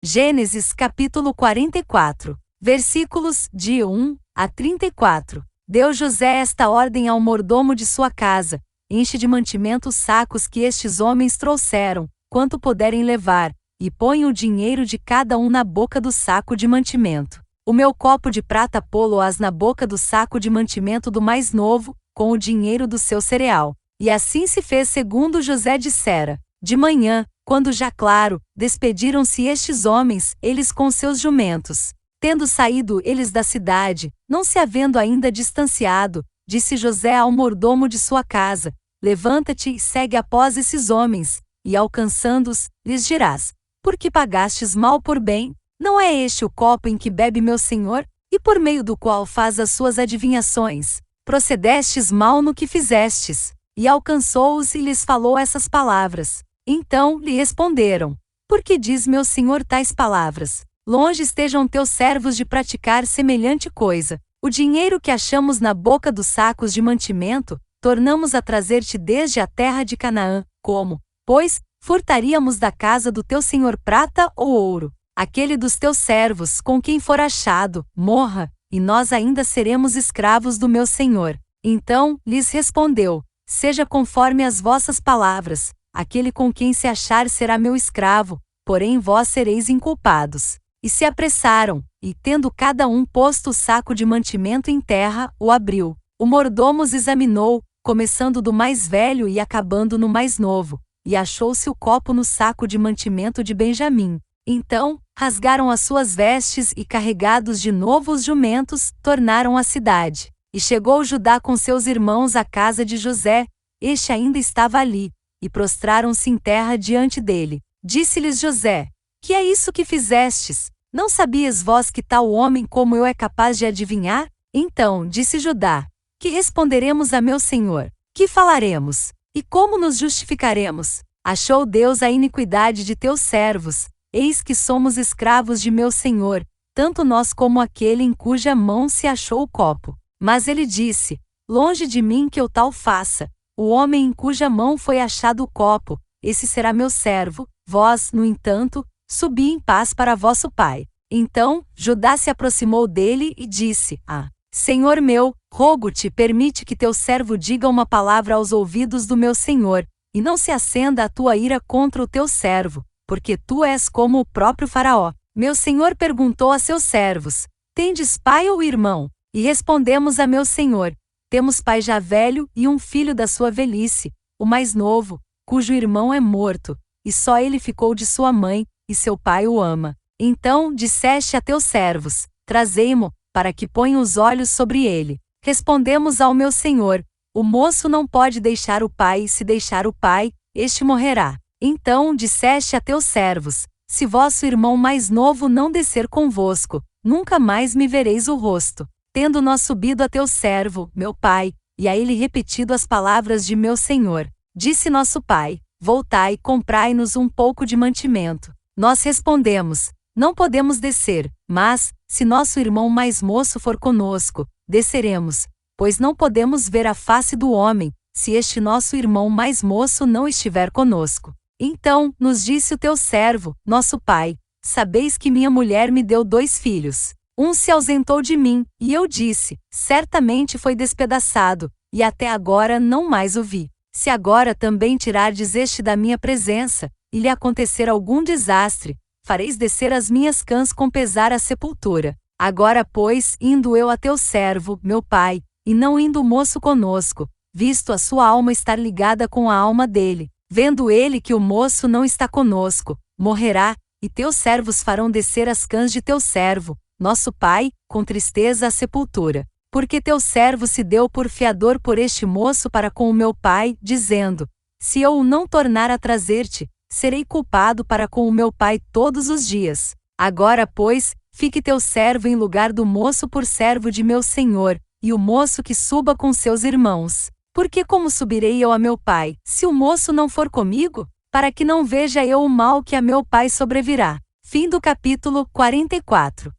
Gênesis capítulo 44, versículos de 1 a 34. Deu José esta ordem ao mordomo de sua casa: enche de mantimento os sacos que estes homens trouxeram, quanto puderem levar, e põe o dinheiro de cada um na boca do saco de mantimento. O meu copo de prata pô-lo-ás na boca do saco de mantimento do mais novo, com o dinheiro do seu cereal. E assim se fez segundo José dissera. De manhã, quando já claro, despediram-se estes homens, eles com seus jumentos. Tendo saído eles da cidade, não se havendo ainda distanciado, disse José ao mordomo de sua casa: levanta-te e segue após esses homens, e alcançando-os, lhes dirás: por que pagastes mal por bem? Não é este o copo em que bebe meu senhor, e por meio do qual faz as suas adivinhações? Procedestes mal no que fizestes. E alcançou-os e lhes falou essas palavras. Então lhe responderam: por que diz meu senhor tais palavras? Longe estejam teus servos de praticar semelhante coisa. O dinheiro que achamos na boca dos sacos de mantimento, tornamos a trazer-te desde a terra de Canaã. Como, pois, furtaríamos da casa do teu senhor prata ou ouro? Aquele dos teus servos, com quem for achado, morra, e nós ainda seremos escravos do meu senhor. Então lhes respondeu: seja conforme as vossas palavras, aquele com quem se achar será meu escravo, porém vós sereis inculpados. E se apressaram, e tendo cada um posto o saco de mantimento em terra, o abriu. O mordomo os examinou, começando do mais velho e acabando no mais novo, e achou-se o copo no saco de mantimento de Benjamim. Então, rasgaram as suas vestes e, carregados de novo os jumentos, tornaram à cidade. E chegou Judá com seus irmãos à casa de José, este ainda estava ali, e prostraram-se em terra diante dele. Disse-lhes José: que é isso que fizestes? Não sabias vós que tal homem como eu é capaz de adivinhar? Então disse Judá: que responderemos a meu senhor? Que falaremos? E como nos justificaremos? Achou Deus a iniquidade de teus servos, eis que somos escravos de meu senhor, tanto nós como aquele em cuja mão se achou o copo. Mas ele disse: longe de mim que eu tal faça. O homem em cuja mão foi achado o copo, esse será meu servo. Vós, no entanto, subi em paz para vosso pai. Então Judá se aproximou dele e disse: Senhor meu, rogo-te, permite que teu servo diga uma palavra aos ouvidos do meu senhor, e não se acenda a tua ira contra o teu servo, porque tu és como o próprio Faraó. Meu senhor perguntou a seus servos: tendes pai ou irmão? E respondemos a meu senhor: temos pai já velho e um filho da sua velhice, o mais novo, cujo irmão é morto, e só ele ficou de sua mãe, e seu pai o ama. Então disseste a teus servos: trazei-mo, para que ponham os olhos sobre ele. Respondemos ao meu senhor: o moço não pode deixar o pai, e se deixar o pai, este morrerá. Então disseste a teus servos: se vosso irmão mais novo não descer convosco, nunca mais me vereis o rosto. Tendo nós subido a teu servo, meu pai, e a ele repetido as palavras de meu senhor, disse nosso pai: voltai e comprai-nos um pouco de mantimento. Nós respondemos: não podemos descer, mas, se nosso irmão mais moço for conosco, desceremos, pois não podemos ver a face do homem, se este nosso irmão mais moço não estiver conosco. Então nos disse o teu servo, nosso pai: sabeis que minha mulher me deu 2 filhos. Um se ausentou de mim, e eu disse: certamente foi despedaçado, e até agora não mais o vi. Se agora também tirardes este da minha presença, e lhe acontecer algum desastre, fareis descer as minhas cãs com pesar à sepultura. Agora, pois, indo eu a teu servo, meu pai, e não indo o moço conosco, visto a sua alma estar ligada com a alma dele, vendo ele que o moço não está conosco, morrerá, e teus servos farão descer as cãs de teu servo, nosso pai, com tristeza à sepultura. Porque teu servo se deu por fiador por este moço para com o meu pai, dizendo: se eu o não tornar a trazer-te, serei culpado para com o meu pai todos os dias. Agora, pois, fique teu servo em lugar do moço por servo de meu senhor, e o moço que suba com seus irmãos. Porque como subirei eu a meu pai, se o moço não for comigo? Para que não veja eu o mal que a meu pai sobrevirá. Fim do capítulo 44.